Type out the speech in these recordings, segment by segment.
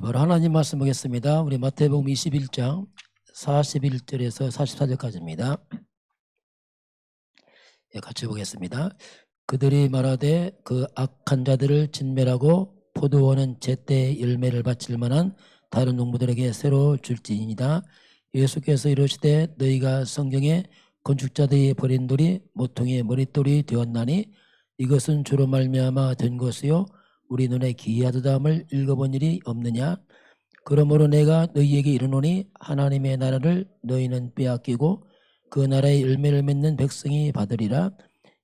바로 하나님 말씀 보겠습니다. 우리 마태복음 21장 41절에서 44절까지입니다. 같이 보겠습니다. 그들이 말하되 그 악한 자들을 진멸하고 포도원은 제때 열매를 바칠 만한 다른 농부들에게 새로 줄지니이다. 예수께서 이르시되 너희가 성경에 건축자들이 버린 돌이 모퉁이의 머릿돌이 되었나니 이것은 주로 말미암아 된 것이요 우리 눈에 기이하다함을 읽어본 일이 없느냐. 그러므로 내가 너희에게 이르노니 하나님의 나라를 너희는 빼앗기고 그 나라의 열매를 맺는 백성이 받으리라.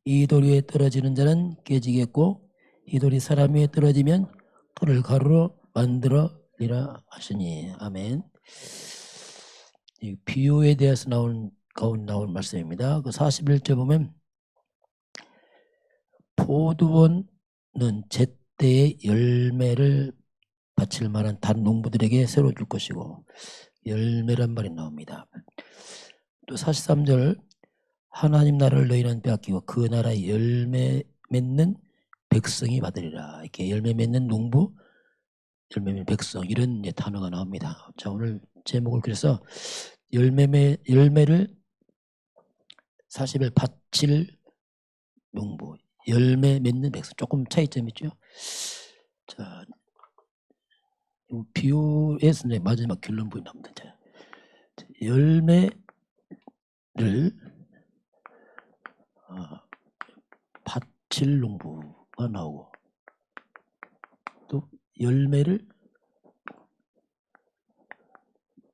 이 돌 위에 떨어지는 자는 깨지겠고 이 돌이 사람 위에 떨어지면 돌을 가루로 만들어리라 하시니. 아멘. 이 비유에 대해서 나온 말씀입니다. 그 41절 보면 포도원은 제때의 열매를 바칠 만한 다른 농부들에게 새로 줄 것이고 열매란 말이 나옵니다. 또 43절 하나님 나라를 너희는 빼앗기고 그 나라의 열매 맺는 백성이 받으리라. 이렇게 열매 맺는 농부, 열매 맺는 백성 이런 단어가 나옵니다. 자, 오늘 제목을 그래서 열매를 40일 바칠 농부, 열매 맺는 백성 조금 차이점이 있죠. 자, 비유에서 마지막 결론 부분이 나옵니다. 자, 열매를 바칠 농부가 나오고 또 열매를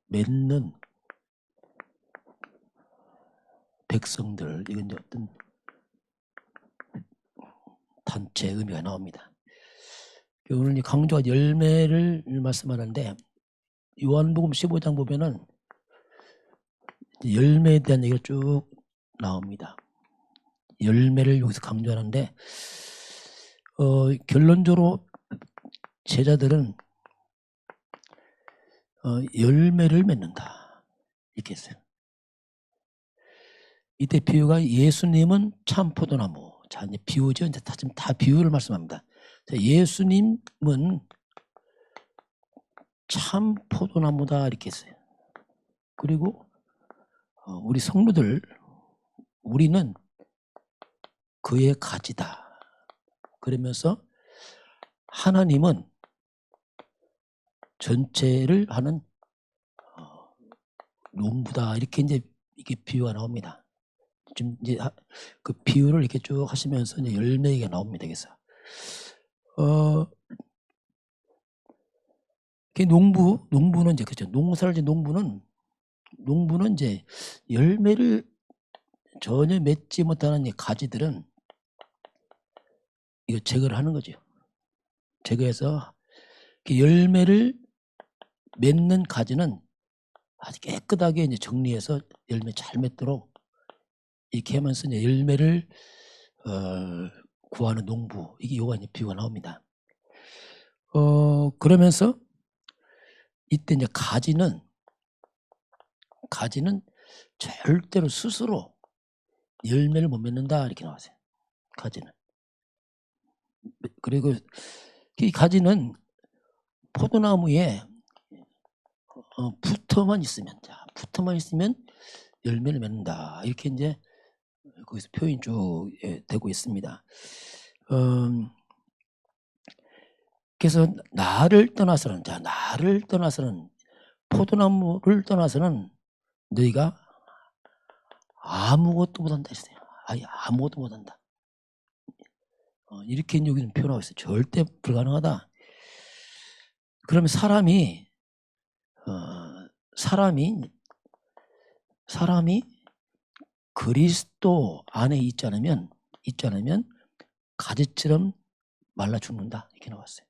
맺는 백성들, 이건 이제 어떤 단체 의미가 나옵니다. 오늘 강조가 열매를 말씀하는데 요한복음 15장 보면은 열매에 대한 얘기가 쭉 나옵니다. 열매를 여기서 강조하는데 결론적으로 제자들은 열매를 맺는다 이렇게 했어요. 이때 비유가 예수님은 참 포도나무. 자, 이제 비유죠. 이제 지금 다 비유를 말씀합니다. 자, 예수님은 참 포도나무다 이렇게 했어요. 그리고 우리 성도들, 우리는 그의 가지다. 그러면서 하나님은 전체를 하는 농부다. 이렇게 이제 이게 비유가 나옵니다. 지금 이제 그 비유를 이렇게 쭉 하시면서 이제 열매가 나옵니다. 그래서 농부는 이제 그죠. 농사를 진 농부는 이제 열매를 전혀 맺지 못하는 이 가지들은 이거 제거를 하는 거죠. 제거해서 열매를 맺는 가지는 아주 깨끗하게 이제 정리해서 열매 잘 맺도록 이렇게 하면서 이제 열매를 구하는 농부, 이게 요가 이제 비유가 나옵니다. 그러면서 이때 이제 가지는 절대로 스스로 열매를 못 맺는다 이렇게 나왔어요. 가지는. 그리고 이 가지는 포도나무에 붙어만 있으면 열매를 맺는다 이렇게 이제 거기서 표현이 쭉 되고 있습니다. 그래서 나를 떠나서는 포도나무를 떠나서는 너희가 아무것도 못한다 했어요. 아예 아무것도 못한다. 이렇게 여기는 표현하고 있어요. 절대 불가능하다. 그러면 사람이 그리스도 안에 있지 않으면 가지처럼 말라 죽는다 이렇게 나왔어요.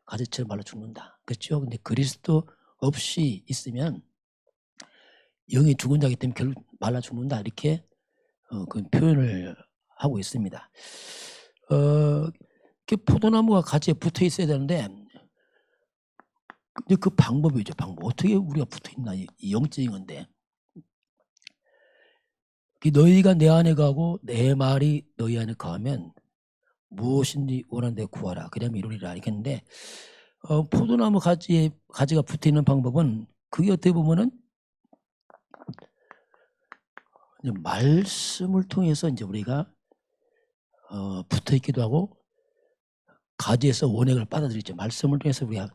가지처럼 말라 죽는다. 그렇죠? 근데 그리스도 없이 있으면 영이 죽은 자이기 때문에 결국 말라 죽는다 이렇게 그 표현을 하고 있습니다. 포도나무가 가지에 붙어 있어야 되는데 근데 그 방법이죠. 어떻게 우리가 붙어 있나 이 영적인 건데 너희가 내 안에 가고 내 말이 너희 안에 거하면 무엇인지 원하는 데 구하라 그러면 이루리라 이렇게 했는데 포도나무 가지가 붙어 있는 방법은 그게 어떻게 보면은 이제 말씀을 통해서 이제 우리가 붙어 있기도 하고 가지에서 원액을 받아들이죠. 말씀을 통해서 우리가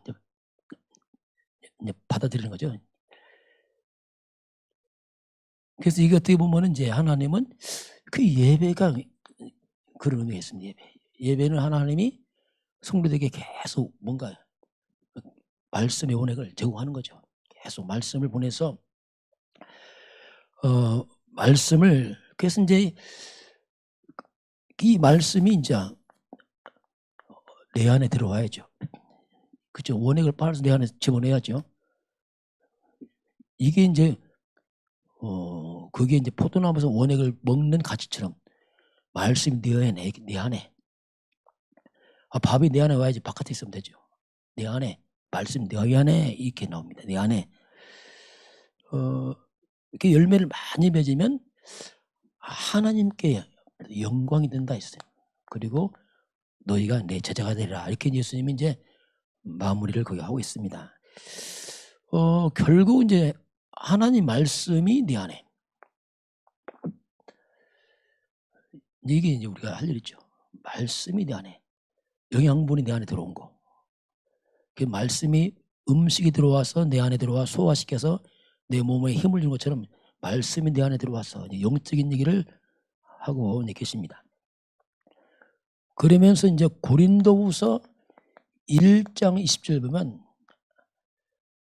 이제 받아들이는 거죠. 그래서 이게 어떻게 보면은 이제 하나님은 그 예배가 그런 의미가 있습니다. 예배는 하나님이 성도들에게 계속 뭔가 말씀의 원액을 제공하는 거죠. 계속 말씀을 보내서 말씀을 그래서 이제 이 말씀이 이제 내 안에 들어와야죠. 그죠? 원액을 빨아서 내 안에 집어넣어야죠. 이게 이제 그게 이제 포도나무에서 원액을 먹는 가지처럼 말씀이 내 안에 밥이 내 안에 와야지 바깥에 있으면 되죠. 내 안에 말씀 내 안에 이렇게 나옵니다. 내 안에 이렇게 열매를 많이 맺으면 하나님께 영광이 된다 했어요. 그리고 너희가 내 제자가 되리라 이렇게 예수님이 이제 마무리를 거기 하고 있습니다. 결국 이제 하나님 말씀이 내 안에 이게 이제 우리가 할 일이죠. 말씀이 내 안에 영양분이 내 안에 들어온 거. 그 말씀이 음식이 들어와서 내 안에 들어와 소화시켜서 내 몸에 힘을 주는 것처럼 말씀이 내 안에 들어와서 이제 영적인 얘기를 하고 계십니다. 그러면서 이제 고린도후서 1장 20절 보면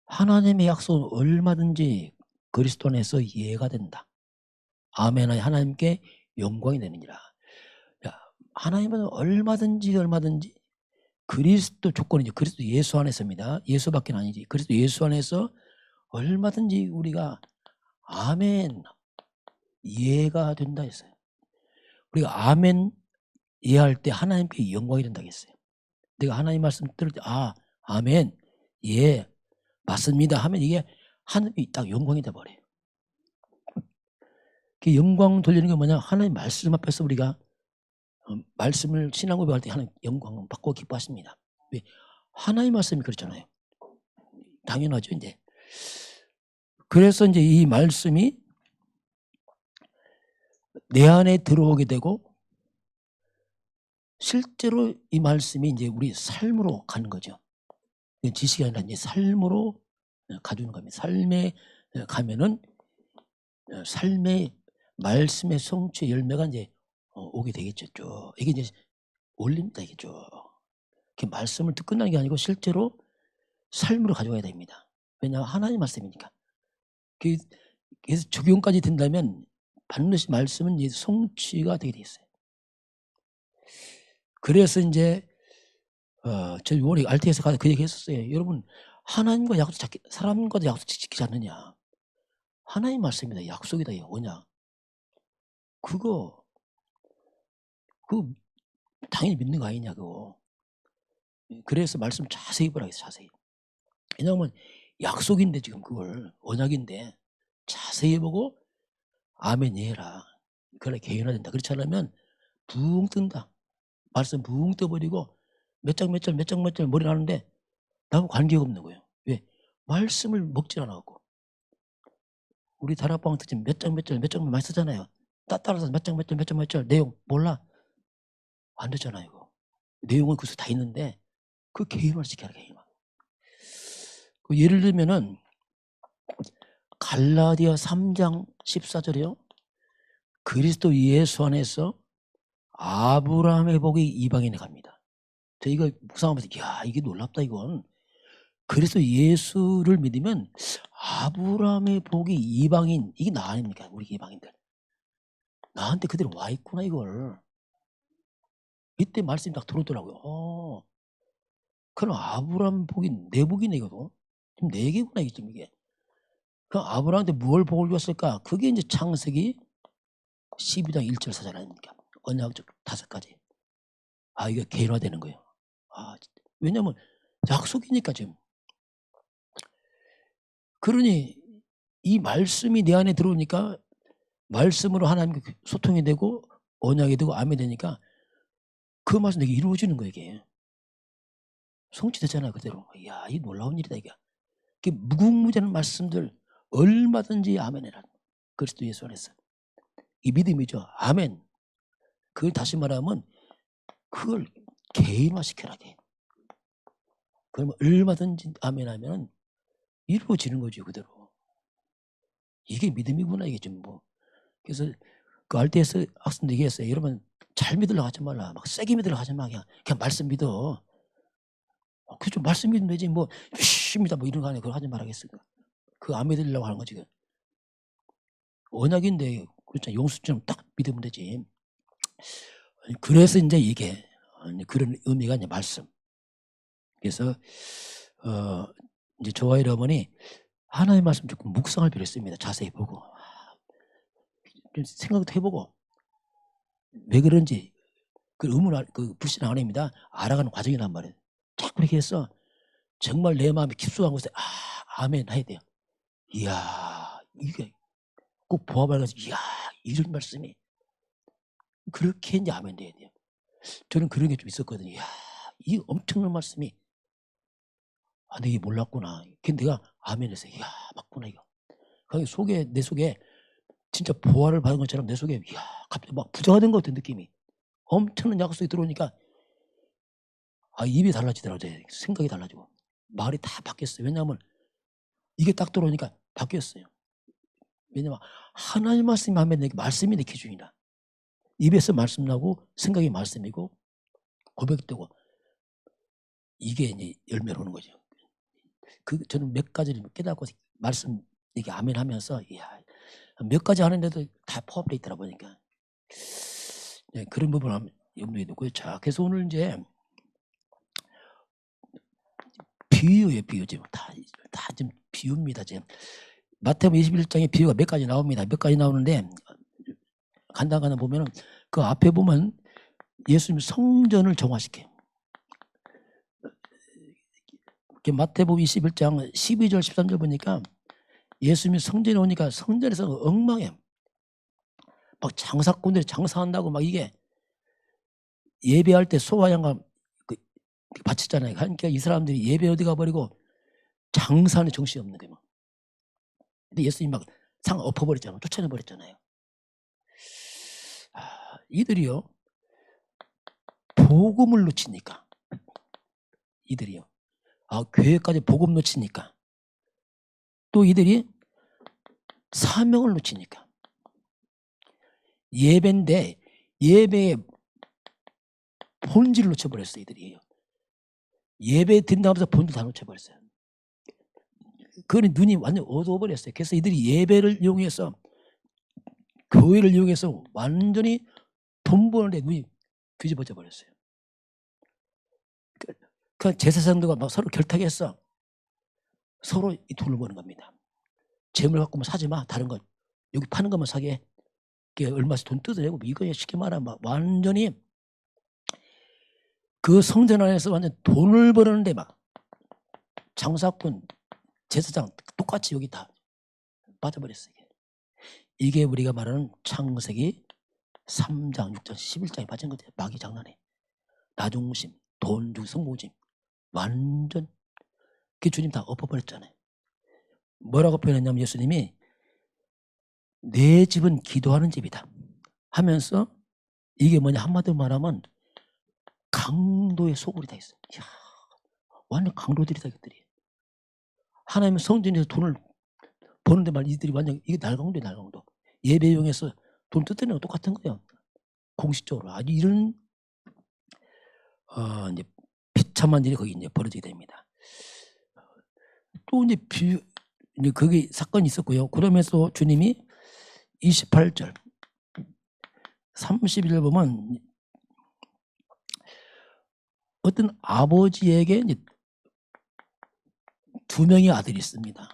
하나님의 약속은 얼마든지 그리스도 안에서 이해가 된다. 아멘. 하나님께 영광이 되느니라. 하나님은 얼마든지 그리스도 조건이죠. 그리스도 예수 안에서입니다. 예수밖에 아니지. 그리스도 예수 안에서 얼마든지 우리가 아멘 이해가 된다 했어요. 우리가 아멘 이해할 때 하나님께 영광이 된다고 했어요. 내가 하나님 말씀 들을 때 아멘 예 맞습니다 하면 이게 하나님이 딱 영광이 돼버려요. 그 영광 돌리는 게 뭐냐, 하나님 말씀 앞에서 우리가 말씀을 신앙 고백할 때 하나님 영광 받고 기뻐하십니다. 왜? 하나님 말씀이 그렇잖아요. 당연하죠. 이제 그래서 이제 이 말씀이 내 안에 들어오게 되고 실제로 이 말씀이 이제 우리 삶으로 가는 거죠. 지식이 아니라 이제 삶으로 가주는 겁니다. 삶에 가면은 삶의 말씀의 성취 열매가 이제 오게 되겠죠. 쭉 이게 이제 올립니다. 이게 쭉 이렇게 말씀을 듣고 끝나는 게 아니고 실제로 삶으로 가져가야 됩니다. 왜냐하면 하나님 말씀이니까. 그래서 적용까지 된다면 반드시 말씀은 이제 성취가 되게 돼 있어요. 그래서 이제 저희 원래 RT에서 그 얘기 했었어요. 여러분 하나님과 약속 사람과도 약속 지키지 않느냐. 하나님 말씀이다. 약속이다. 뭐냐. 그거 당연히 믿는 거 아니냐 그거. 그래서 말씀 자세히 보라 했어요. 자세히. 왜냐하면 약속인데 지금 그걸 언약인데 자세히 보고 아멘 해라. 그래 개인화된다. 그렇지 않으면 붕 뜬다. 말씀 붕 떠버리고 몇 장 머리 나는데 나하고 관계가 없는 거예요. 왜? 말씀을 먹질 않아갖고. 우리 다락방 특징 몇 장 많이 쓰잖아요. 따라서 몇 장 내용 몰라? 안 되잖아요. 이거. 내용은 그래서 다 있는데 그 개인화를 시켜라. 개인화. 예를 들면은 갈라디아 3장 14절이요. 그리스도 예수 안에서 아브라함의 복이 이방인에 갑니다. 저희가 묵상하면서 야 이게 놀랍다 이건. 그래서 예수를 믿으면 아브라함의 복이 이방인 이게 나 아닙니까? 우리 이방인들 나한테 그대로 와 있구나 이걸. 이때 말씀이 딱 들어오더라고요. 그럼 아브라함 복이 내 복이네 이거도. 지금 4개구나 이게 지금 이게. 그럼 아브라함한테 뭘 복을 줬을까? 그게 이제 창세기 12장 1절 4절 아닙니까? 언약적 5가지. 이게 개인화되는 거예요. 왜냐면 약속이니까 지금. 그러니 이 말씀이 내 안에 들어오니까 말씀으로 하나님과 소통이 되고 언약이 되고 암이 되니까 그 말씀 내게 이루어지는 거예요. 이게. 성취됐잖아요. 그대로. 이야, 이 놀라운 일이다 이게. 무궁무진한 말씀들 얼마든지 아멘이라. 그리스도 예수 안에서. 이 믿음이죠. 아멘. 그걸 다시 말하면 그걸 개인화시켜라. 그러면 얼마든지 아멘 하면 이루어지는 거죠. 그대로. 이게 믿음이구나 이게 좀 뭐. 그래서 그 RTS 학생들 얘기했어요. 여러분 잘 믿으려고 하지 말라. 막 세게 믿으려고 하지 마. 그냥 말씀 믿어. 그죠. 말씀 믿으면 되지. 뭐 쉽니다. 뭐 이런 거 아니야. 그걸 하지 말아야겠어요. 그거 안 믿으려고 하는 거지. 언약인데 그렇죠. 용수처럼 딱 믿으면 되지. 그래서 이제 이게 그런 의미가 이제 말씀. 그래서 이제 저와 여러분이 하나님의 말씀 조금 묵상할 필요 있습니다. 자세히 보고 좀 생각도 해보고 왜 그런지 그 의문 그 불신 아닙니다. 알아가는 과정이란 말이에요. 자꾸 그렇게 해서 정말 내 마음이 깊숙한 곳에 아멘 해야 돼요. 이야 이게 꼭 보아봐서 이야 이런 말씀이 그렇게 이제 아멘 돼야 돼요. 저는 그런 게 좀 있었거든요. 이야 이 엄청난 말씀이 내가 몰랐구나. 근데 내가 아멘해서 이야 맞구나 이거. 그 속에 내 속에 진짜 보화를 받은 것처럼 내 속에 이야 갑자기 막 부자가 된 것 같은 느낌이 엄청난 약속이 들어오니까 입이 달라지더라고요. 생각이 달라지고 말이 다 바뀌었어요. 왜냐하면 이게 딱 들어오니까 바뀌었어요. 왜냐하면 하나님 말씀이 하면 내게 말씀이 내 기준이라. 입에서 말씀 나고 생각이 말씀이고 고백되고 이게 이제 열매로 오는 거죠. 저는 몇 가지를 깨닫고 말씀 이게 아멘 하면서 이야 몇 가지 하는데도 다 포함되어 있더라 보니까 네, 그런 부분을 염두에 두고요. 자, 그래서 오늘 이제 비유예요. 비유 지금 다 지금 비유입니다. 지금 마태복음 21장에 비유가 몇 가지 나옵니다. 몇 가지 나오는데 간단하게 보면은 그 앞에 보면 예수님 성전을 정화시켜요. 마태복음 21장 12절 13절 보니까 예수님이 성전에 오니까 성전에서 엉망해. 막 장사꾼들이 장사한다고 막 이게 예배할 때 소화양과 바쳤잖아요. 그러니까 이 사람들이 예배 어디 가버리고 장사하는 정신이 없는 거예요. 근데 예수님이 막 상 엎어버렸잖아요. 쫓아내버렸잖아요. 이들이요. 복음을 놓치니까. 이들이요. 교회까지 복음 놓치니까. 또 이들이 사명을 놓치니까. 예배인데 예배의 본질을 놓쳐버렸어요. 이들이요. 예배 드린다면서 본질 다 놓쳐버렸어요. 그거는 눈이 완전 어두워버렸어요. 그래서 이들이 예배를 이용해서 교회를 이용해서 완전히 돈 버는데 눈이 뒤집어져 버렸어요. 그 제사장들과 막 서로 결탁해서 서로 이 돈을 버는 겁니다. 재물 갖고만 사지 마. 다른 건 여기 파는 것만 사게. 얼마씩 돈 뜯어내고 이거 쉽게 말하면 막 완전히 그 성전 안에서 완전 돈을 버는데 막 장사꾼, 제사장 똑같이 여기 다 빠져버렸어요. 이게 우리가 말하는 창세기 3장, 6장, 11장에 빠진 거죠. 마귀 장난에. 나중심, 돈주, 성공심. 완전 그 주님 다 엎어버렸잖아요. 뭐라고 표현했냐면 예수님이 내 집은 기도하는 집이다 하면서 이게 뭐냐 한마디로 말하면 강도의 소굴이다 했어요. 이야, 완전 강도들이다 이것들이. 하나님의 성전에서 돈을 버는데 말 이들이 완전 이게 날강도야 날강도. 예배 이용해서 돈 뜯어내는 거 똑같은 거예요. 공식적으로 아주 이런 이제 비참한 일이 거기 이제 벌어지게 됩니다. 또 이제 이제 거기 사건이 있었고요. 그러면서 주님이 28절 31절 보면 어떤 아버지에게 이제 두 명의 아들이 있습니다.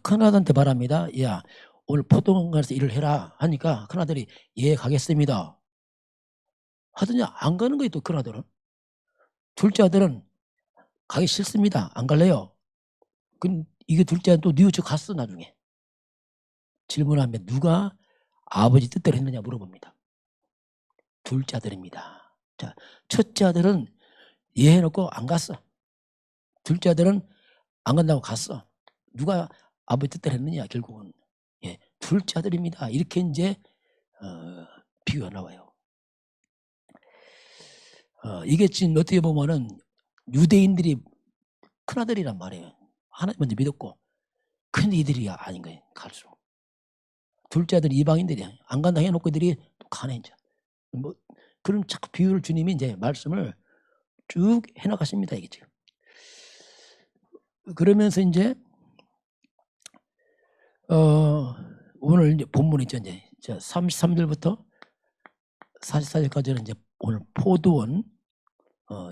큰아들한테 말합니다. 야 오늘 포도원에서 일을 해라 하니까 큰아들이 예 가겠습니다 하더니 안 가는 거예요. 또 큰아들은. 둘째 아들은 가기 싫습니다. 안 갈래요. 그럼 이게 둘째 아들은 또 뉘우쳐 갔어. 나중에 질문하면 누가 아버지 뜻대로 했느냐 물어봅니다. 둘째 아들입니다. 자, 첫째 아들은 이해해놓고 안 갔어. 둘째 아들은 안 간다고 갔어. 누가 아버지 뜻대로 했느냐 결국은. 예, 둘째 아들입니다. 이렇게 이제 비유가 나와요. 이게 지금 어떻게 보면은 유대인들이 큰아들이란 말이에요. 하나님 먼저 믿었고, 근데 이들이 아닌 거예요. 갈수록. 둘째 아들 이방인들이 안 간다 해놓고 이들이 또 가네 이제. 뭐 그런 자꾸 비유를 주님이 이제 말씀을 쭉 해나가십니다. 이게 지금. 그러면서 이제 오늘 이제 본문 있죠. 이제 33절부터 44절까지는 이제 오늘 포도원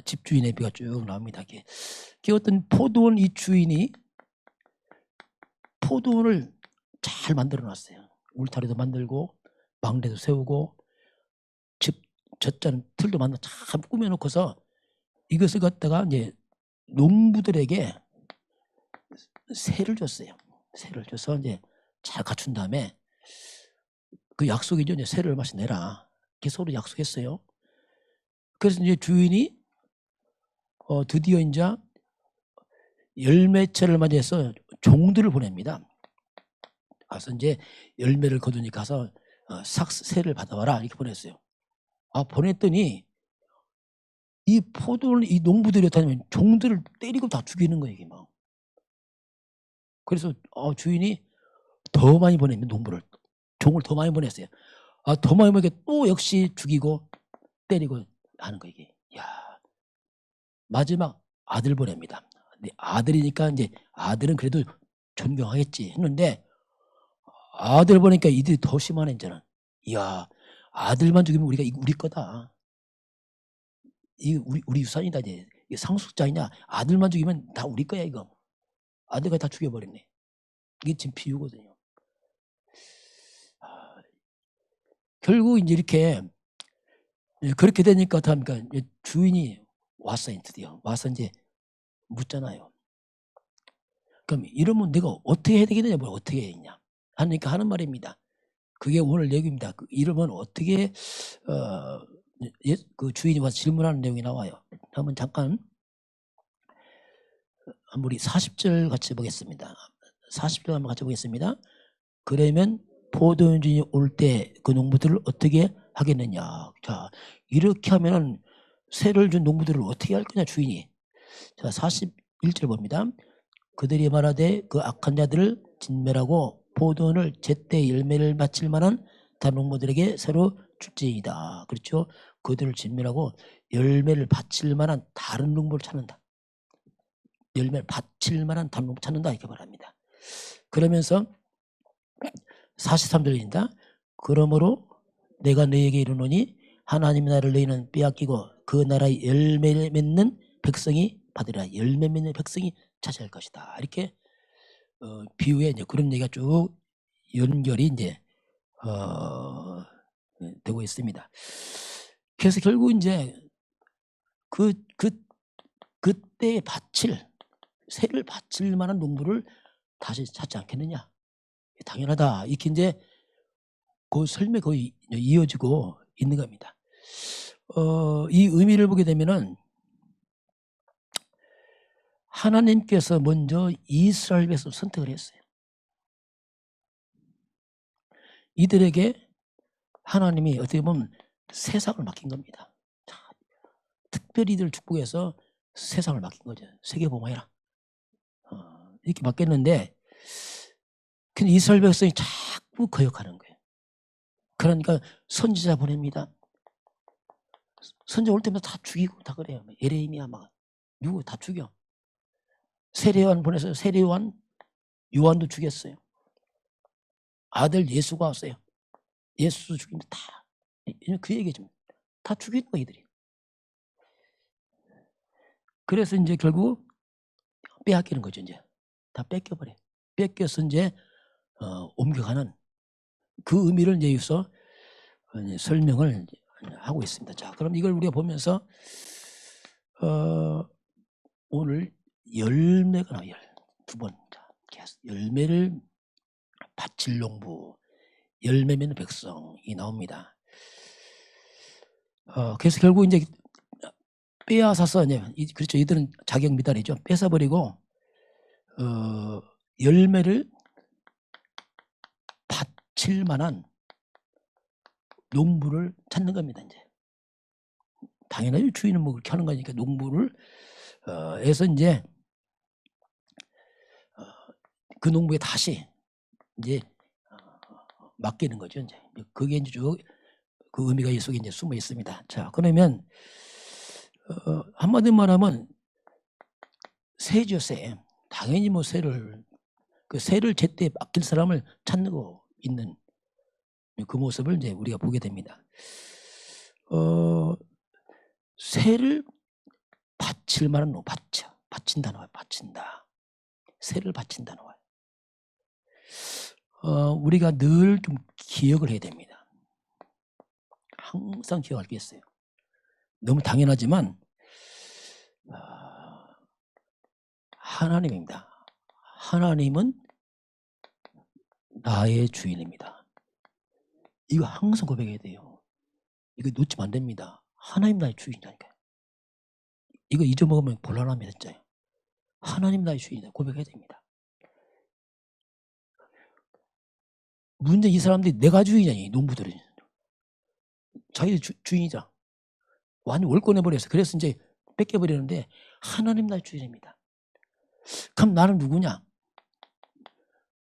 집주인의 비가 쭉 나옵니다. 이게 어떤 포도원 이 주인이 포도원을 잘 만들어 놨어요. 울타리도 만들고 망대도 세우고 집 젖잔 틀도 만들어 참 꾸며놓고서 이것을 갖다가 이제 농부들에게 세를 줬어요. 세를 줘서 이제 잘 갖춘 다음에 그 약속이죠. 이제 세를 얼마씩 내라. 이렇게 서로 약속했어요. 그래서 이제 주인이 드디어 이제 열매철을 맞이해서 종들을 보냅니다. 가서 이제 열매를 거두니 가서 세를 받아와라 이렇게 보냈어요. 보냈더니 이 포도를 이 농부들이 다니면 종들을 때리고 다 죽이는 거예요. 이게 막. 그래서 주인이 더 많이 보내면 농부를 종을 더 많이 보냈어요. 더 많이 보니까 또 역시 죽이고 때리고 하는 거 이게. 야, 마지막 아들 보냅니다. 근데 아들이니까 이제 아들은 그래도 존경하겠지 했는데 아들 보니까 이들이 더 심하네 이제는. 이야, 아들만 죽이면 우리가 우리 거다. 이 우리 유산이다 이제. 이게 상속자이냐? 아들만 죽이면 다 우리 거야 이거. 아들까지 다 죽여버렸네. 이게 지금 비유거든요. 결국 이제 이렇게 그렇게 되니까 어떡합니까? 주인이 왔어요. 드디어 와서 이제 묻잖아요. 그럼 이러면 내가 어떻게 해야 되겠느냐? 뭘 어떻게 해야 되냐? 하니까 하는 말입니다. 그게 오늘 얘기입니다. 이러면 어떻게 그 주인이 와서 질문하는 내용이 나와요. 한번 잠깐 우리 40절 같이 보겠습니다. 40절 한번 같이 보겠습니다. 그러면 포도원주인이 올 때 그 농부들을 어떻게 하겠느냐. 자, 이렇게 하면은 세를 준 농부들을 어떻게 할 거냐 주인이. 자, 41절 봅니다. 그들이 말하되 그 악한 자들을 진멸하고 포도원을 제때 열매를 맺힐 만한 다른 농부들에게 새로 줄지이다. 그렇죠? 그들을 진멸하고 열매를 바칠 만한 다른 농부를 찾는다. 열매를 바칠 만한 다른 농부를 찾는다 이렇게 말합니다. 그러면서 43절입니다. 그러므로 내가 너희에게 이르노니 하나님의 나라를 너희는 빼앗기고 그 나라의 열매를 맺는 백성이 받으리라. 열매 맺는 백성이 차지할 것이다. 이렇게 비유에 이제 그런 얘기가 쭉 연결이 이제 되고 있습니다. 그래서 결국 이제 그때 세를 바칠 만한 농부를 다시 찾지 않겠느냐? 당연하다. 이렇게 이제 그 설명이 거의 이어지고 있는 겁니다. 이 의미를 보게 되면은 하나님께서 먼저 이스라엘 백성을 선택을 했어요. 이들에게 하나님이 어떻게 보면 세상을 맡긴 겁니다. 특별히 이들 축복해서 세상을 맡긴 거죠. 세계 봉헌해라. 이렇게 맡겼는데 근데 이스라엘 백성이 자꾸 거역하는 거예요. 그러니까 선지자 보냅니다. 선지자 올 때마다 다 죽이고 다 그래요. 예레미야 막 누구 다 죽여. 세례요한 보내서 세례요한 요한도 죽였어요. 아들 예수가 왔어요. 예수 죽이면 다 그 얘기죠. 다 죽이는 거 이들이. 그래서 이제 결국 빼앗기는 거죠. 이제 다 뺏겨버려. 뺏겨서 이제 옮겨가는 그 의미를 이제 여기서 설명을 하고 있습니다. 자, 그럼 이걸 우리가 보면서 오늘 열매가 나와요. 두 번. 열매를 바칠 농부, 열매 맺는 백성이 나옵니다. 그래서 결국 이제 빼앗아서 그렇죠. 이들은 자격 미달이죠. 뺏어버리고 열매를 바칠 만한 농부를 찾는 겁니다. 이제 당연하죠. 주인은 뭐 그렇게 하는 거니까 농부를 해서 이제 그 농부에 다시 이제 맡기는 거죠. 이제 그게 이제 그 의미가 이 속에 이제 숨어 있습니다. 자, 그러면 한마디로 말하면 세죠, 세. 당연히 뭐 그 세를 제때 맡길 사람을 찾고 있는 그 모습을 이제 우리가 보게 됩니다. 세를 바칠 만한 놈, 바친다 나와요. 바친다. 세를 바친다 나와요. 우리가 늘 좀 기억을 해야 됩니다. 항상 기억할 게 있어요. 너무 당연하지만 하나님입니다. 하나님은 나의 주인입니다. 이거 항상 고백해야 돼요. 이거 놓치면 안 됩니다. 하나님 나의 주인이라니까요. 이거 잊어먹으면 곤란합니다. 진짜요. 하나님 나의 주인이다. 고백해야 됩니다. 문제 이 사람들이 내가 주인이야. 이 농부들은. 자기들 주인이자. 완전 월권해버렸어. 그래서 이제 뺏겨버리는데 하나님 나의 주인입니다. 그럼 나는 누구냐?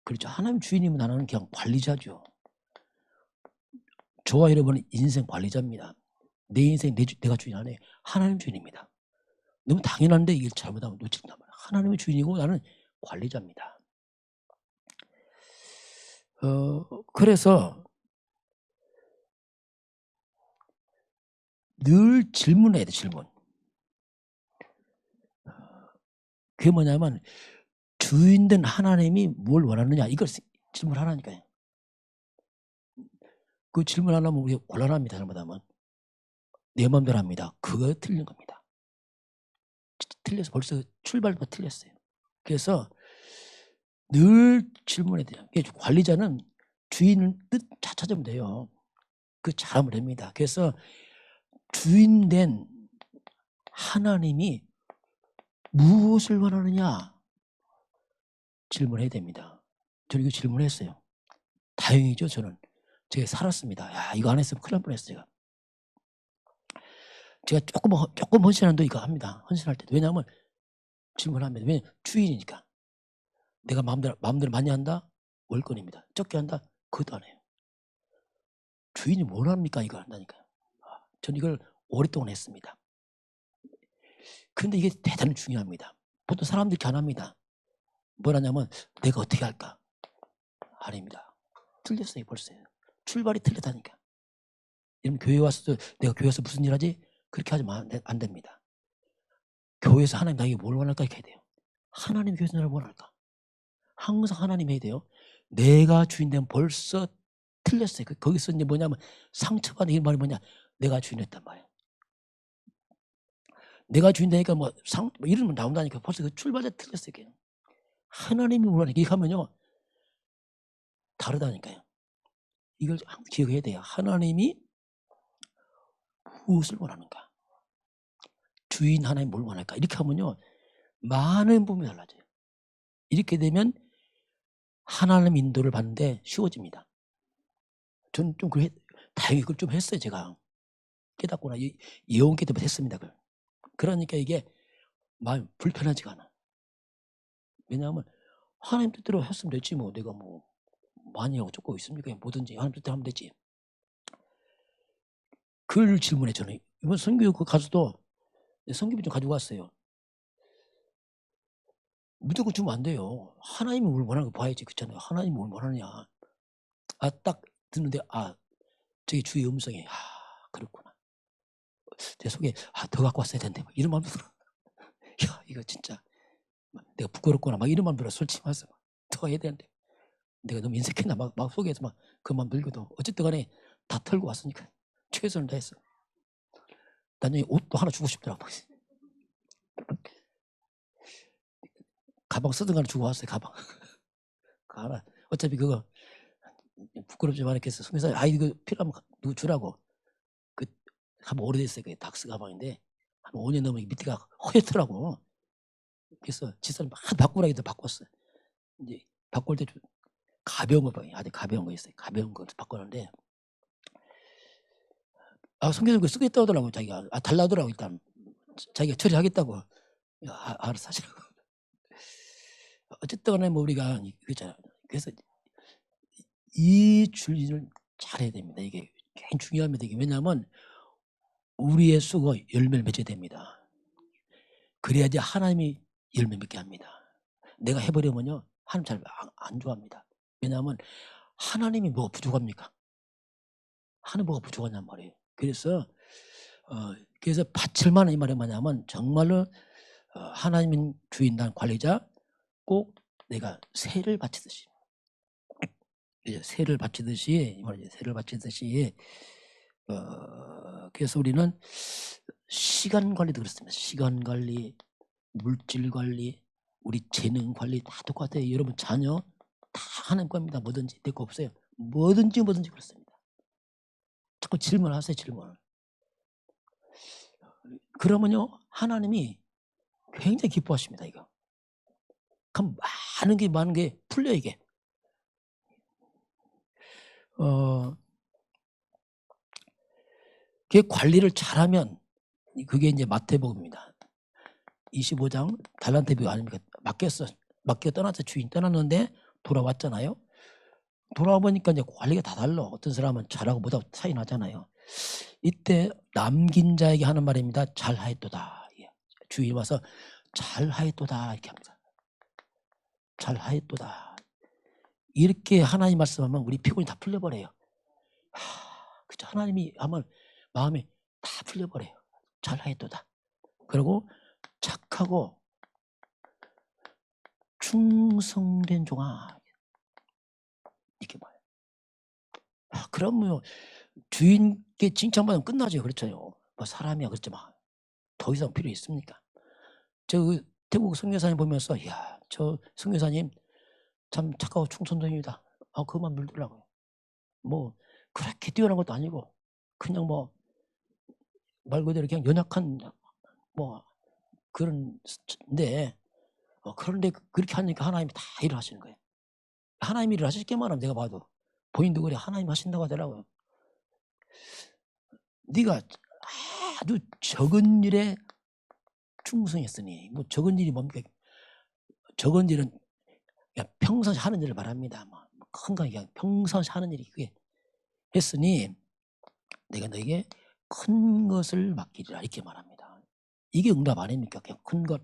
그렇죠. 하나님 주인이면 나는 그냥 관리자죠. 저와 여러분은 인생 관리자입니다. 내 인생 내가 주인 안에 하나님 주인입니다. 너무 당연한데 이걸 잘못하면 놓친단 말이야. 하나님의 주인이고 나는 관리자입니다. 그래서 늘 질문해야 돼. 질문. 그게 뭐냐면 주인된 하나님이 뭘 원하느냐 이걸 질문하라니까요. 그 질문 안 하면 우리가 곤란합니다. 잘못하면. 내 마음대로 합니다. 그거 틀린 겁니다. 틀려서 벌써 출발부터 틀렸어요. 그래서 늘 질문해야 돼요. 관리자는 주인을 뜻 찾으면 돼요. 그 잘하면 됩니다. 그래서 주인된 하나님이 무엇을 원하느냐 질문해야 됩니다. 저는 이거 질문했어요. 다행이죠. 저는 제가 살았습니다. 야, 이거 안 했으면 큰일 날 뻔했어요. 제가 조금 헌신한도 이거 합니다. 헌신할 때도. 왜냐하면 질문합니다. 왜냐하면 주인이니까. 내가 마음대로 많이 한다? 월권입니다. 적게 한다? 그것도 안 해요. 주인이 뭘 합니까? 이거 한다니까요. 저는 이걸 오랫동안 했습니다. 근데 이게 대단히 중요합니다. 보통 사람들이 이렇게 안 합니다. 뭘 하냐면 내가 어떻게 할까? 아닙니다. 틀렸어요. 벌써. 출발이 틀렸다니까. 여러분 교회 와서 내가 교회에서 무슨 일 하지? 그렇게 하면 안 됩니다. 교회에서 하나님 나에게 뭘 원할까? 이렇게 해야 돼요. 하나님 교회에서 나를 원할까? 항상 하나님 해야 돼요. 내가 주인 되면 벌써 틀렸어요. 거기서 이제 뭐냐면 상처받는 이 말이 뭐냐? 내가 주인이었단 말이에요. 내가 주인 되니까 뭐 이런 거 나온다니까 벌써 그 출발자 틀렸어요. 그냥. 하나님이 원하니까 이렇게 하면요. 다르다니까요. 이걸 기억해야 돼요. 하나님이 무엇을 원하는가? 주인 하나님 뭘 원할까? 이렇게 하면요. 많은 부분이 달라져요. 이렇게 되면 하나님 인도를 받는데 쉬워집니다. 저는 좀 다행히 그걸 좀 했어요. 제가 깨닫거나 예언 깨닫고 했습니다. 그러니까 이게 마음 불편하지가 않아. 왜냐하면 하나님 뜻대로 했으면 됐지 뭐. 내가 뭐 많이 하고 조금 있습니까? 뭐든지 하나님 뜻대로 하면 되지. 그걸 질문해. 저는 이번 선교육 가서도 성경비 좀 가지고 왔어요. 무조건 주면 안 돼요. 하나님이 뭘 원하는 거 봐야지. 그렇잖아요. 하나님이 뭘 원하느냐. 딱 듣는데 저기 주의 음성이 그렇구나. 제 속에 더 갖고 왔어야 되는데 이런 마음 들어. 야 이거 진짜 내가 부끄럽구나 막 이런 마음 들어. 솔직히 말해서 더 해야 되는데 내가 너무 인색했나 막 속에서 막 그 마음 들고도 어쨌든 간에 다 털고 왔으니까 최선을 다했어. 나중에 옷도 하나 주고 싶더라고. 가방 쓰던 거 하나 주고 왔어요. 가방. 하나. 어차피 그거 부끄럽지만 이렇게 해서 송에서 이거 필요하면 누구 주라고. 그 가방 오래됐어요. 그 닥스 가방인데 한 5년 넘으니까 밑에가 허옇더라고. 그래서 집사람 막 바꾸라 해도 바꿨어요. 이제 바꿀 때 좀 가벼운 거 봐요. 아주 가벼운 거 있어요. 가벼운 거 바꾸는데 성경을 그거 쓰겠다고 하더라고요. 자기가 달라더라고. 일단 자기가 처리하겠다고. 알아서 하시라고. 어쨌든 간에 뭐 우리가 그랬잖아요. 그래서 이 줄리를 잘해야 됩니다. 이게 굉장히 중요합니다. 이게 왜냐하면 우리의 수고 열매를 맺어야 됩니다. 그래야지 하나님이 열매 맺게 합니다. 내가 해버리면요 하나님 잘 안 좋아합니다. 왜냐하면 하나님이 뭐가 부족합니까? 하나님 뭐가 부족하냔 말이에요. 그래서 바칠만한 이 말이 뭐냐면 정말로 하나님 주인 난 관리자 꼭 내가 세를 바치듯이 이제 세를 바치듯이 세를 바치듯이 그래서 우리는 시간 관리도 그렇습니다. 시간 관리, 물질 관리, 우리 재능 관리 다 똑같아요. 여러분 자녀 다 하나님 겁니다. 뭐든지 될 거 없어요. 뭐든지 그렇습니다. 자꾸 질문하세요. 질문을. 그러면요 하나님이 굉장히 기뻐하십니다. 이거. 그럼 많은 게 풀려 이게. 그 관리를 잘하면 그게 이제 마태복음입니다. 25장 달란트 비유 아닙니까? 맡겨 떠났죠. 주인 떠났는데 돌아왔잖아요. 돌아보니까 이제 관리가 다 달라. 어떤 사람은 잘하고 못하고 차이 나잖아요. 이때 남긴 자에게 하는 말입니다. 잘하였도다. 주인 와서 잘하였도다 이렇게 합니다. 잘하였도다. 이렇게 하나님 말씀하면 우리 피곤이 다 풀려버려요. 그죠? 하나님이 하면 마음이 다 풀려버려요. 잘하였도다. 그리고 착하고 충성된 종아 이렇게 말해요. 그러면 주인께 칭찬받으면 끝나죠. 그렇죠. 뭐 사람이야 그렇죠. 더 이상 필요 있습니까? 저 태국 선교사님 보면서 저 선교사님 참 착하고 충성적입니다. 그만 물더라고요. 뭐 그렇게 뛰어난 것도 아니고 그냥 뭐 말 그대로 그냥 연약한 뭐 그런데 그런데 그렇게 하니까 하나님이 다 일을 하시는 거예요. 하나님이 일을 하시기만 하면 내가 봐도 본인도 그래 하나님 하신다고 하더라고요. 네가 아주 적은 일에 충성했으니 뭐 적은 일이 뭡니까? 적은 일은 그냥 평상시 하는 일을 말합니다. 큰 거 그냥 평상시 하는 일이 그게 했으니 내가 너에게 큰 것을 맡기리라 이렇게 말합니다. 이게 응답 아닙니까? 그냥 큰 것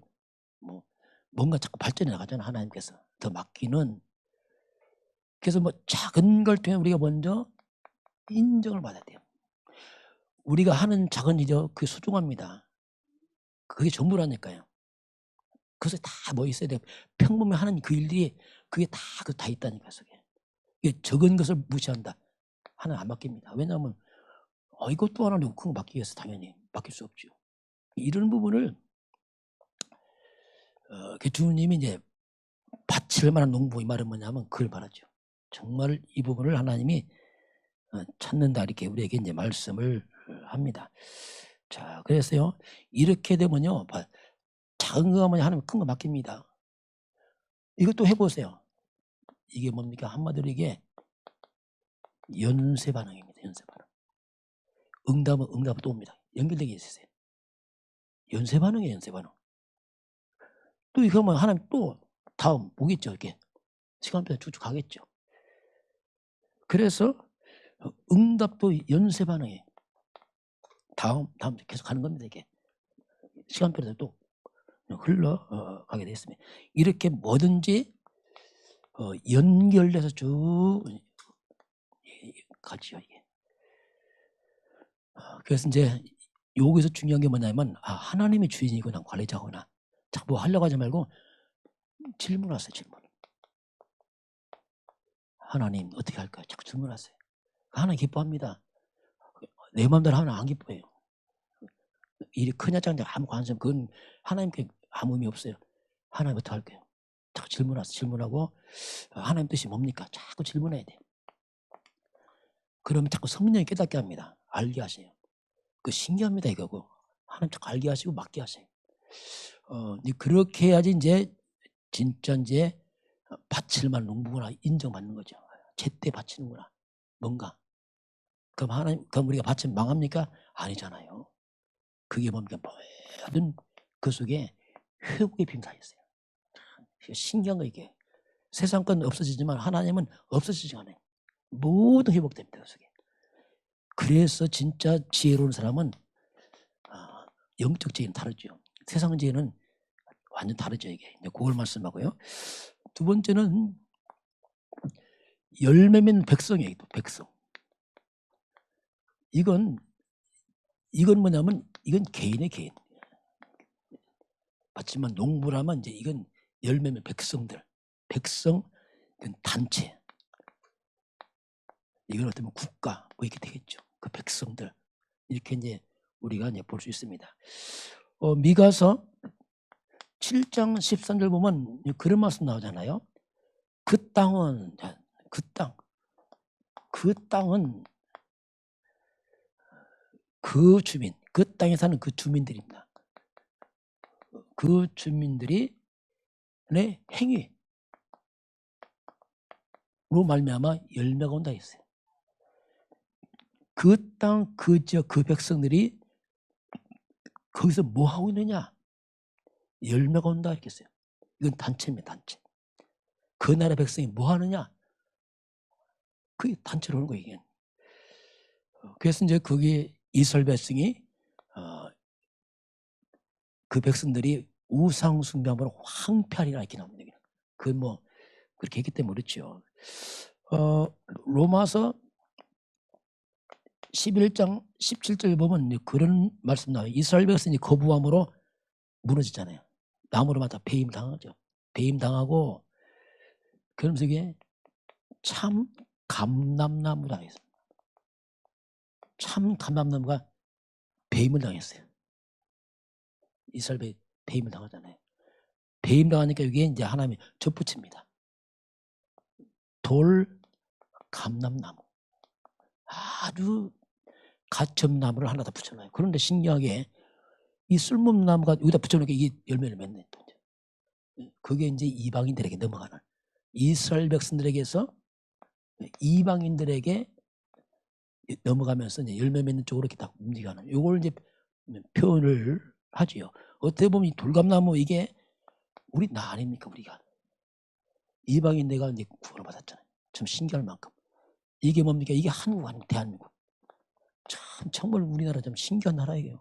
뭐 뭔가 자꾸 발전해 나가잖아 하나님께서 더 맡기는. 그래서 뭐 작은 걸 통해 우리가 먼저 인정을 받아야 돼요. 우리가 하는 작은 일이요 그게 소중합니다. 그게 전부라니까요. 그것에 다 뭐 있어야 돼요. 평범히 하는 그 일들이 그게 다 있다니까 속에. 이게 적은 것을 무시한다. 하나님 안 맡깁니다. 왜냐하면 이것도 하나님 큰 거 맡기기 위해서 당연히 맡길 수 없죠. 이런 부분을 주님이 이제 바칠 만한 농부 이 말은 뭐냐면 그걸 말하죠. 정말 이 부분을 하나님이 찾는다 이렇게 우리에게 이제 말씀을 합니다. 자, 그래서요 이렇게 되면요 작은 거 하면 하나님 큰 거 맡깁니다. 이것도 해보세요. 이게 뭡니까? 한마디로 이게 연쇄 반응입니다. 연쇄 반응. 응답은 또 옵니다. 연결되게 있으세요. 연쇄 반응이에요. 연쇄 반응. 또 이거 하면 하나님 또 다음 오겠죠. 이렇게 시간표가 쭉쭉 가겠죠. 그래서 응답도 연쇄 반응이에요. 다음 계속 가는 겁니다. 이게 시간표로 또 흘러가게 됐습니다. 이렇게 뭐든지 연결돼서 쭉 가지요. 이게. 그래서 이제 여기서 중요한 게 뭐냐면 하나님이 주인이거나 관리자거나 자꾸 하려고 하지 말고 질문하세요. 질문. 하나님 어떻게 할까요? 자꾸 질문하세요. 하나님 기뻐합니다. 내 마음대로 하나님 안 기뻐해요. 일이 크냐 작냐 아무 관심 그건 하나님께 아무 의미 없어요. 하나님 어떻게 할까요? 자꾸 질문하세요. 질문하고 하나님 뜻이 뭡니까? 자꾸 질문해야 돼요. 그러면 자꾸 성령이 깨닫게 합니다. 알게 하세요. 그 신기합니다 이거고. 하나님 csak 알게 하시고 맡게 하세요. 이제 그렇게 해야지 이제 진짜 이제 바칠 만한 농부구나 인정받는 거죠. 제때 바치는구나. 뭔가. 그럼 우리가 바치면 망합니까? 아니잖아요. 그게 뭡니까? 모든 그 속에 회복의 빔사 있어요. 신기한 거 이게. 세상 건 없어지지만 하나님은 없어지지 않아요. 모두 회복됩니다. 그 속에. 그래서 진짜 지혜로운 사람은 영적 지혜는 다르죠. 세상 지혜는 완전 다르죠. 이게. 그걸 말씀하고요. 두 번째는 열매 맺는 백성이에요. 백성. 이건 뭐냐면 이건 개인의 개인. 맞지만 농부라면 이제 이건 열매 맺는 백성들. 백성, 이건 단체. 이건 어떻게 보면 국가 뭐 이렇게 되겠죠. 그 백성들. 이렇게 이제 우리가 이제 볼 수 있습니다. 미가서 7장 13절 보면 그런 말씀 나오잖아요. 그 땅은 그 주민, 그 땅에 사는 그 주민들입니다. 그 주민들이 내 행위로 말미암아 열매가 온다 했어요. 그 땅, 그 지역, 그 백성들이 거기서 뭐 하고 있느냐? 열매가 온다 했겠어요. 이건 단체입니다, 단체. 그 나라 백성이 뭐 하느냐? 그게 단체로 오는 거예요, 이게. 그래서 이제 거기 이스라엘 백성이 그 백성들이 우상 숭배함으로 황폐하리라 이렇게 나옵니다. 그건 뭐 그렇게 했기 때문에 그렇죠. 로마서 11장 17절 보면 그런 말씀 나와요. 이스라엘 백성이 거부함으로 무너지잖아요. 나무로마다 배임 당하죠. 배임 당하고 그러면서 이게 참 감람나무라 해서 참 감람나무가 배임을 당했어요. 이스라엘 배임을 당하잖아요. 배임 당하니까 이게 이제 하나님이 접붙입니다. 돌 감람나무 아주 가점나무를 하나 다 붙여놔요. 그런데 신기하게 이 쓸모없는 나무가 여기다 붙여놓으니까 이게 열매를 맺네. 그게 이제 이방인들에게 넘어가는 이스라엘 백성들에게서 이방인들에게 넘어가면서 이제 열매 맺는 쪽으로 이렇게 딱 움직이는 요걸 이제 표현을 하지요. 어떻게 보면 이 돌감나무 이게 우리 나 아닙니까? 우리가 이방인 내가 이제 구원을 받았잖아요. 참 신기할 만큼 이게 뭡니까? 이게 한국 아니면 대한민국. 참 정말 우리나라 좀 신기한 나라예요.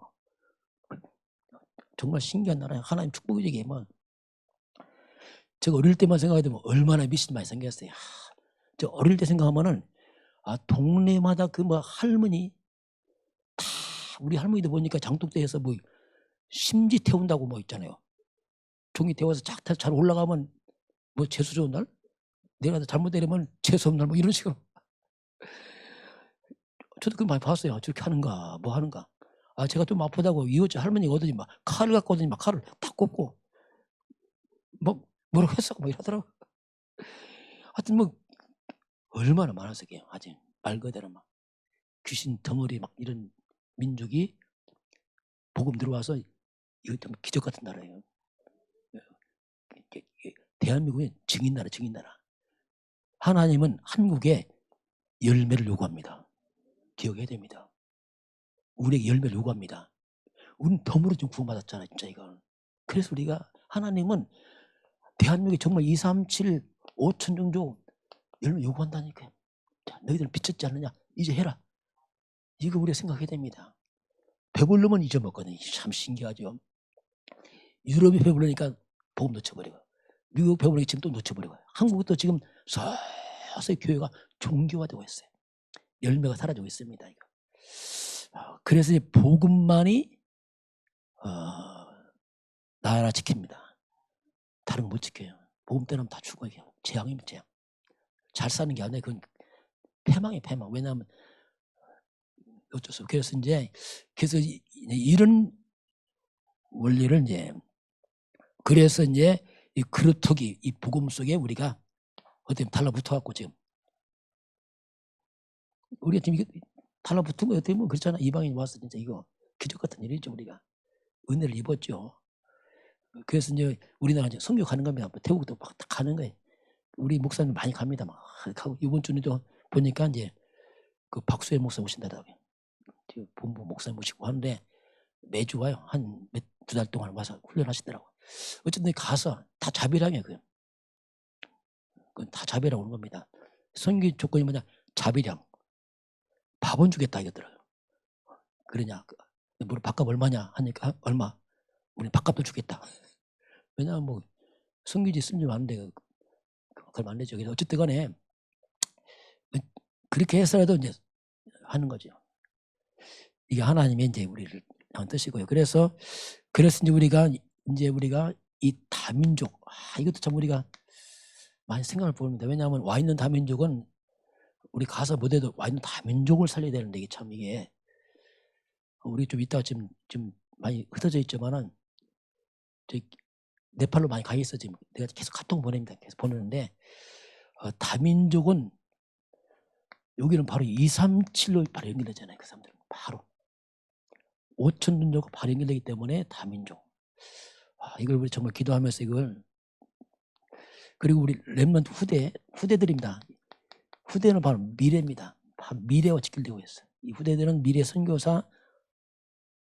정말 신기한 나라예요. 하나님 축복이지. 뭐 제가 어릴 때만 생각해도 뭐 얼마나 미신 많이 생겼어요. 저 어릴 때 생각하면은 동네마다 그 뭐 할머니 다 우리 할머니도 보니까 장독대에서 뭐 심지 태운다고 뭐 있잖아요. 종이 태워서 잘 올라가면 뭐 재수 좋은 날, 내가 잘못 내리면 재수 없는 날 뭐 이런 식으로. 저도 그거 많이 봤어요. 저렇게 하는가 뭐 하는가. 제가 좀 아프다고 이웃집 할머니가 오더니 막 칼을 갖고 오더니 막 칼을 탁 꽂고 뭐 뭐라고 했어 뭐 이러더라고. 하여튼 뭐 얼마나 많았어요. 아직 말 그대로 막 귀신 덩어리 막 이런 민족이 복음 들어와서 이거 좀 기적 같은 나라예요. 대한민국은 증인 나라, 증인 나라. 하나님은 한국에 열매를 요구합니다. 기억해야 됩니다. 우리에게 열매를 요구합니다. 우리는 덤으로 좀 구원받았잖아요, 진짜 이건. 그래서 우리가 하나님은 대한민국에 정말 2, 3, 7, 5천 정도 열매 요구한다니까요. 자, 너희들은 비쳤지 않느냐? 이제 해라. 이거 우리가 생각해야 됩니다. 배부르면 잊어먹거든요. 참 신기하죠. 유럽이 배부르니까 복음 놓쳐버리고 미국 배부르니까 지금 또 놓쳐버리고 한국도 지금 서서히 교회가 종교화되고 있어요. 열매가 사라지고 있습니다. 이거. 그래서 이 복음만이 나라 지킵니다. 다른 거 못 지켜요. 복음 때문에 다 죽어요. 재앙입니다. 재앙. 잘 사는 게 아니라 그건 패망이에요. 패망. 왜냐하면 어쩔 수 없어요. 그래서 이런 원리를 이제 그래서 이제 이 그루터기 이 복음 속에 우리가 어떻게 달라붙어갖고 지금 우리가 지금 이게 달라붙은 거 어떻게 보면 그렇잖아. 이방인 와서 진짜 이거 기적 같은 일이죠 우리가. 은혜를 입었죠. 그래서 이제 우리나라 이제 선교 가는 겁니다. 태국도 막 가는 거예요. 우리 목사님 많이 갑니다. 막 가고 이번 주는 또 보니까 이제 그 박수혜 목사 오신다더라고요. 본부 목사 모시고 하는데 매주 와요. 한 두 달 동안 와서 훈련하시더라고. 어쨌든 가서 다 자비랑이에요. 그건 다 자비랑 오는 겁니다. 선교 조건이 뭐냐? 자비랑. 밥은 주겠다 이거더라고요. 그러냐? 뭐 밥값 얼마냐 하니까 얼마. 우리 밥값도 주겠다. 왜냐하면 뭐 선교지 쓸 일 많은데 그걸 안 내죠. 그래서 어쨌든 간에 그렇게 해서라도 이제 하는 거죠. 이게 하나님의 이제 우리를 향한 뜻이고요. 그래서 이제 우리가 이 다민족, 이것도 참 우리가 많이 생각을 봅니다. 왜냐하면 와 있는 다민족은 우리 가서 못해도 와 있는 다민족을 살려야 되는데 이게 참 이게 우리 좀 이따가 지금 많이 흩어져 있지만은 네팔로 많이 가 있어 지금 내가 계속 카톡 보냅니다. 계속 보내는데 다민족은 여기는 바로 237로 바로 연결되잖아요. 그 사람들은 바로 5천 눈여고 바로 연결되기 때문에 다민족. 이걸 우리 정말 기도하면서 이걸 그리고 우리 렘넌트 후대들입니다. 후대는 바로 미래입니다. 바로 미래와 직결되고 있어요. 이 후대들은 미래 선교사,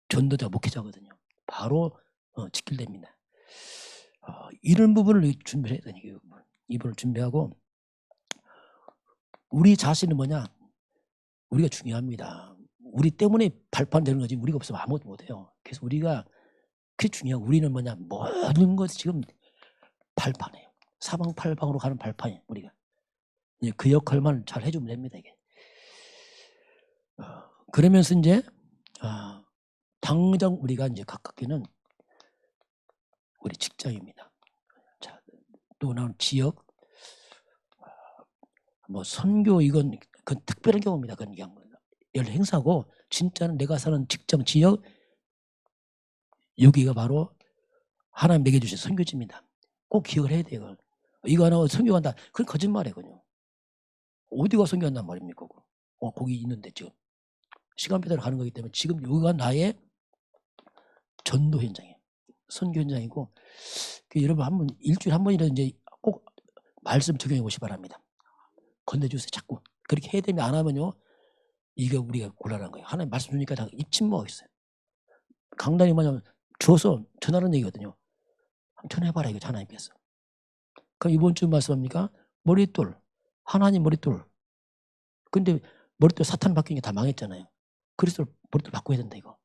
전도자, 목회자거든요. 바로 직결됩니다. 이런 부분을 준비해야 되니까 이 부분을 준비하고 우리 자신은 뭐냐? 우리가 중요합니다. 우리 때문에 발판되는 거지 우리가 없으면 아무것도 못해요. 그래서 우리가 그게 중요하고 우리는 뭐냐? 모든 것이 지금 발판이에요. 사방팔방으로 가는 발판이에요. 우리가 그 역할만 잘 해주면 됩니다. 이게. 그러면서 이제 당장 우리가 이제 가깝게는 우리 직장입니다. 자, 또 나온 지역, 뭐 선교 이건 그건 특별한 경우입니다. 그건 그냥 열 행사고 진짜는 내가 사는 직장 지역 여기가 바로 하나님 내게 주신 선교지입니다. 꼭 기억을 해야 돼요. 이거 하나 선교 간다. 그건 거짓말이거든요. 어디가 선교 간단 말입니까? 거기 있는데 지금 시간표대로 가는 거기 때문에 지금 여기가 나의 전도 현장이에요. 선교 현장이고 여러분 한번 일주일에 한 번이라도 이제 꼭 말씀 적용해 보시 바랍니다. 건네주세요. 자꾸 그렇게 해야 되면 안 하면요 이게 우리가 곤란한 거예요. 하나님 말씀 주니까 다 입침묵하고 있어요. 강단이 뭐냐면 줘서 전하는 얘기거든요. 한번 전해봐라 이거 하나님께서. 그럼 이번 주 말씀합니까? 머릿돌 하나님 머릿돌. 근데 머릿돌 사탄 바뀐 게 다 망했잖아요. 그리스도 머릿돌 바꿔야 된다 이거.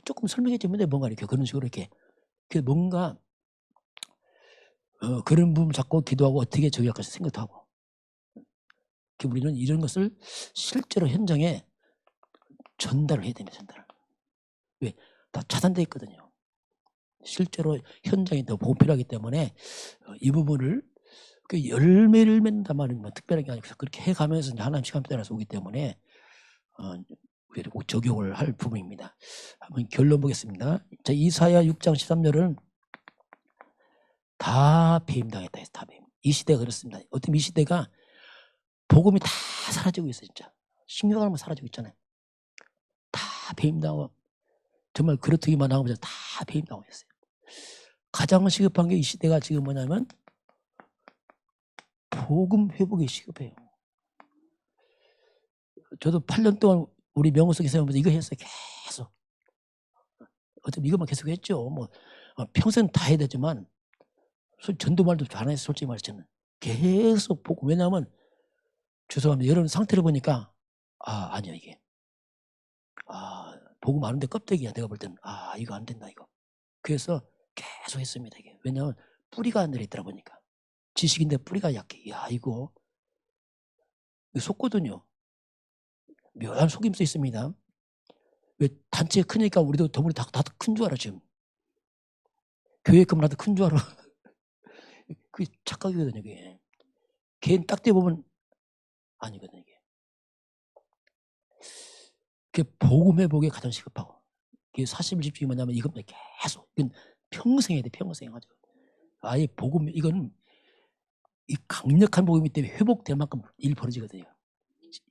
조금 설명해 주면 뭔가 이렇게 그런 식으로 이렇게 뭔가 그런 부분 잡고 기도하고 어떻게 저기할까 생각도 하고 우리는 이런 것을 실제로 현장에 전달을 해야 됩니다. 전달을. 왜? 다 차단되어 있거든요. 실제로 현장에 더 보필하기 때문에 이 부분을 열매를 맺는단 말은 특별한 게 아니고 그렇게 해가면서 하나님 시간 따라서 오기 때문에 꼭 적용을 할 부분입니다. 한번 결론 보겠습니다. 자, 이사야 6장 13절은 다 배임당했다 해서 다 배임. 이 시대가 그렇습니다. 어떤 이 시대가 복음이 다 사라지고 있어요. 진짜 신경하면 사라지고 있잖아요. 다 배임당하고 정말 그렇다기만 하고 다 배임당하고 있어요. 가장 시급한 게 이 시대가 지금 뭐냐면 복음 회복이 시급해요. 저도 8년 동안 우리 명호석 기사님보다 이거 했어요. 계속. 어차피 이것만 계속 했죠. 뭐 평생 다 해야 되지만 전도말도 안 해서 솔직히 말해서는 계속 보고 왜냐하면 죄송합니다. 여러분 상태를 보니까 아니야 이게. 보고 많은데 껍데기야. 내가 볼 때는 이거 안 된다 이거. 그래서 계속 했습니다. 이게. 왜냐하면 뿌리가 안 내려있더라 보니까. 지식인데 뿌리가 약해. 이거 속거든요. 묘한 속임수 있습니다. 왜 단체가 크니까 우리도 덩어리 다 큰 줄 알아 지금. 교회 금은 나도 큰 줄 알아. 그게 착각이거든요. 그게. 걔는 딱 떼보면 아니거든요. 이게. 그게 복음 회복에 가장 시급하고. 그게 40일 집중이 뭐냐면 이겁니다. 계속. 이건 평생 해야 돼. 평생 하죠. 아예 복음 이건 이 강력한 복음이 때문에 회복될 만큼 일 벌어지거든요.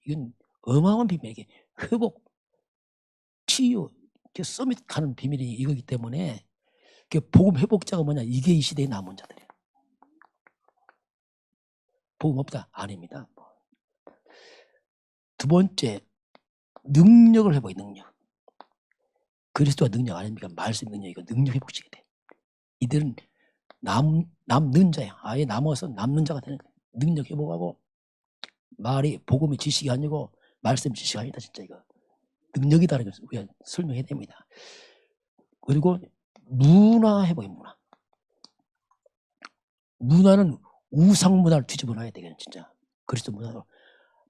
이건 어마어마한 비밀. 이게 회복, 치유, 서밋 가는 비밀이 이거기 때문에 복음 회복자가 뭐냐? 이게 이 시대에 남은 자들이에요. 복음 없다? 아닙니다. 두 번째, 능력을 회복해. 능력. 그리스도가 능력 아닙니까? 말씀 능력이고 능력 회복시켜야 돼. 이들은 남는 자야. 아예 남아서 남는 자가 되는 거예요. 능력 회복하고 말이 복음의 지식이 아니고 말씀 지식이 아니다. 진짜 이거 능력이다라는 것을 우리가 설명해야 됩니다. 그리고 문화 회복의 문화. 문화는 우상 문화를 뒤집어 놔야 되겠네. 진짜 그리스도 문화로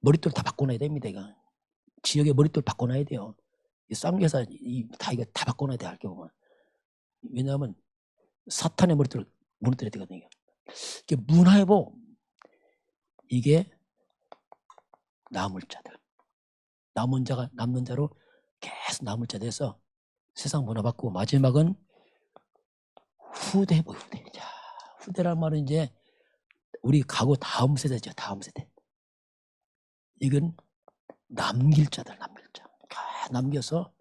머릿돌 다 바꿔놔야 됩니다. 이거 지역의 머릿돌 바꿔놔야 돼요. 이 쌍계사 다 이거 다 바꿔놔야 돼. 할게 보면. 왜냐하면 사탄의 머릿돌을 무너뜨려야 되거든요. 이게 문화 회복. 이게 남을 자들. 남은 자가 남는 자로 계속 남을 자 돼서 세상 문화 바꾸고 마지막은 후대 회복. 후대. 자, 후대란 말은 이제 우리 가고 다음 세대죠. 다음 세대. 이건 남길 자들. 남길 자. 남겨서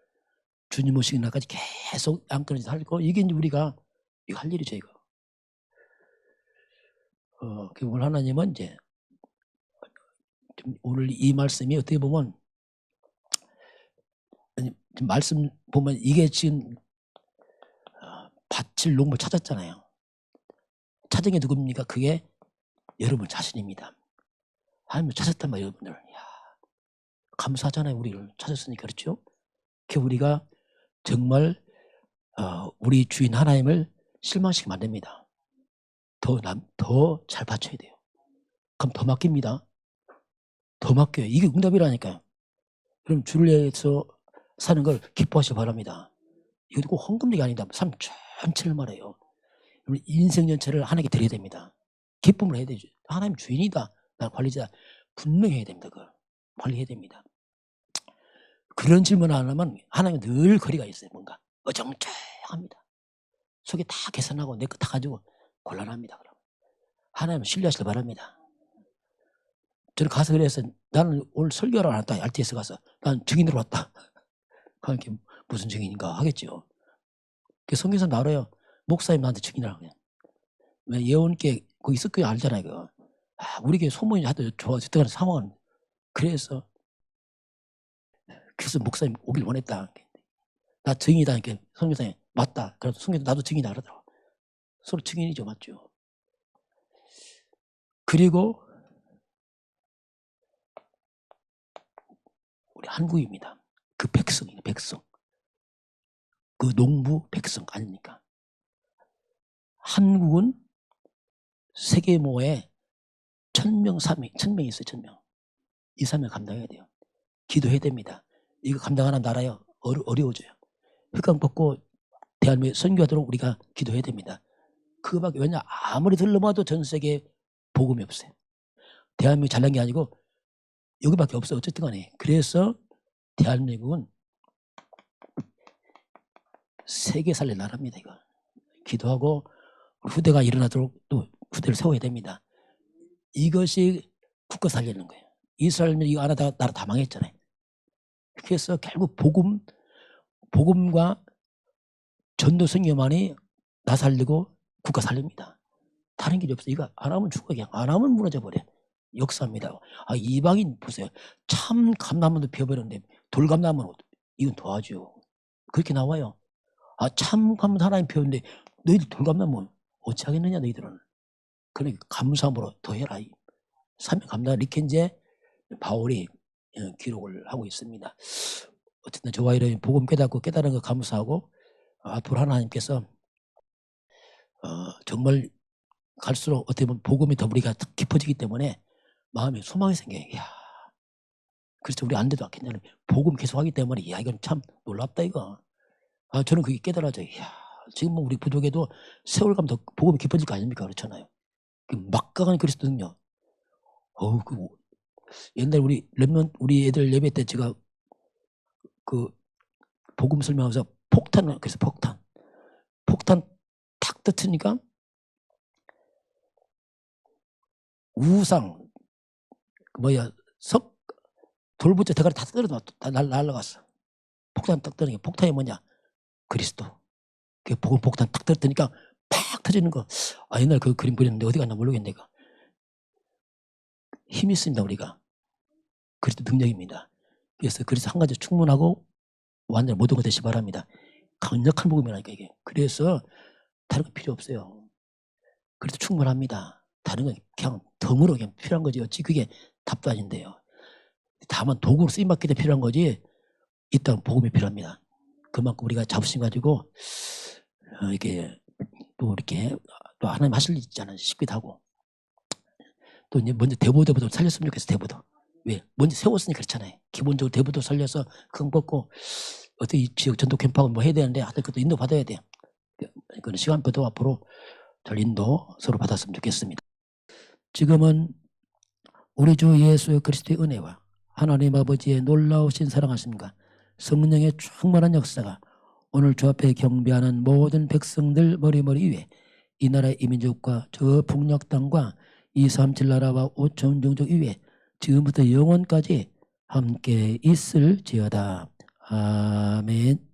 주님 오시기 날까지 계속 안 끊어져 살고 이게 이제 우리가 이거 할 일이죠. 이거. 오늘 하나님은 이제 오늘 이 말씀이 어떻게 보면 말씀 보면 이게 지금 바칠 농부를 찾았잖아요. 찾은 게 누굽니까? 그게 여러분 자신입니다. 하나님을 찾았단 말이에요. 여러분들. 이야, 감사하잖아요. 우리를 찾았으니까. 그렇죠? 그 우리가 정말 우리 주인 하나님을 실망시키면 안 됩니다. 더 잘 바쳐야 돼요. 그럼 더 맡깁니다. 더 맡겨요. 이게 응답이라니까요. 그럼 주를 위해서 사는 걸 기뻐하시기 바랍니다. 이것도 꼭 헌금이 아니다. 삶 전체를 말해요. 인생 전체를 하나님께 드려야 됩니다. 기쁨을 해야 되죠. 하나님 주인이다. 나 관리자. 분명히 해야 됩니다. 그걸 관리해야 됩니다. 그런 질문 안 하면 하나님은 늘 거리가 있어요. 뭔가 어정쩡합니다. 속에 다 계산하고 내 거 다 가지고 곤란합니다. 그럼 하나님 신뢰하시길 바랍니다. 저는 가서 그래서 나는 오늘 설교를 안 왔다. RTS 가서 난 증인으로 왔다. 그러니까 무슨 증인인가 하겠죠. 성경에서 나와요. 목사님 나한테 증인하라고 그냥. 왜 예언께 거기 있었고요. 알잖아요. 그거. 우리 교회 소문이 하도 좋아졌다는 상황은 그래서 목사님 오길 원했다. 나 증인이다. 이렇게 성경상에 맞다. 그래서 성경도 나도 증인이다 그러더라고. 서로 증인이죠. 맞죠. 그리고 우리 한국입니다. 그 백성이네. 백성. 그 농부 백성 아닙니까? 한국은 세계모에 1000명, 1000명이 있어요. 1000명. 이 3명 감당해야 돼요. 기도해야 됩니다. 이거 감당하는 나라요. 어려워져요. 흑강 벗고 대한민국 선교하도록 우리가 기도해야 됩니다. 그거밖에. 왜냐 아무리 들러봐도 전 세계에 복음이 없어요. 대한민국이 잘난 게 아니고 여기밖에 없어요. 어쨌든 간에. 그래서 대한민국은 세계 살릴 나라입니다. 이거. 기도하고 후대가 일어나도록 또 후대를 세워야 됩니다. 이것이 국가 살리는 거예요. 이스라엘은 이거 안 하다가 나라 다 망했잖아요. 그래서 결국 복음과 전도 선교만이 나 살리고 국가 살립니다. 다른 길이 없어요. 이거 안 하면 죽어. 그냥 안 하면 무너져 버려. 역사입니다. 이방인 보세요. 참 감나무도 피워버렸는데 돌감나무는 이건 도와줘요. 그렇게 나와요. 참 감나무 하나님 피웠는데 너희들 돌감나무 어찌 하겠느냐 너희들은. 그러니까 감사함으로 더 해라. 사명 감당 리켄제 바울이 기록을 하고 있습니다. 어쨌든 저와 이런 복음 깨닫고 깨달은 거 감사하고 앞으로 하나님께서 정말 갈수록 어떻게 보면 복음이 더 우리가 깊어지기 때문에 마음에 소망이 생겨요. 이야, 그래서 우리 안 돼도 않겠냐는 복음 계속하기 때문에 이야 이건 참 놀랍다 이거. 저는 그게 깨달아져요. 이야, 지금 뭐 우리 부족에도 세월 가면 더 복음이 깊어질 거 아닙니까? 그렇잖아요. 막강한 그리스도 능력. 옛날 우리 애들 예배 때 제가 그 복음 설명하면서 그래서 폭탄 탁 터트니까 우상 돌부처 대가리 다 떨어져 날라갔어. 폭탄 딱 떨어지니까 폭탄이 뭐냐? 그리스도. 그 복음 폭탄 탁 떨어뜨니까 팍 터지는 거. 아, 옛날 그 그림 그렸는데 어디 갔나 모르겠네. 내가. 힘이 있습니다, 우리가. 그리스도 능력입니다. 그래서 그리스도 한 가지 충분하고 완전 모든 것 되시 바랍니다. 강력한 복음이라니까 이게. 그래서 다른 거 필요 없어요. 그래도 충분합니다. 다른 건 그냥 덤으로 그냥 필요한 거지. 어찌 그게 답도 아닌데요. 다만 도구로 쓰임받기 때문에 필요한 거지. 이 땅 복음이 필요합니다. 그만큼 우리가 자부심 가지고 이렇게 또 이렇게 또 하나님 하실 일 있잖아요. 싶기도 하고. 또 이제 먼저 대보도부터 살렸으면 좋겠어. 대보도. 왜? 먼저 세웠으니 그렇잖아요. 기본적으로 대보도 살려서 그건 뻗고 어떻게 이 지역 전도 캠프하고 뭐 해야 되는데 하여튼 그것도 인도 받아야 돼요. 그건 시간표도 앞으로 잘 인도 서로 받았으면 좋겠습니다. 지금은 우리 주 예수 그리스도의 은혜와 하나님 아버지의 놀라우신 사랑하심과 성령의 충만한 역사가 오늘 주 앞에 경배하는 모든 백성들 머리머리 위에 이 나라의 이민족과 저 북녘 땅과 237 나라와 5천 종족 위에 지금부터 영원까지 함께 있을지어다. 아멘.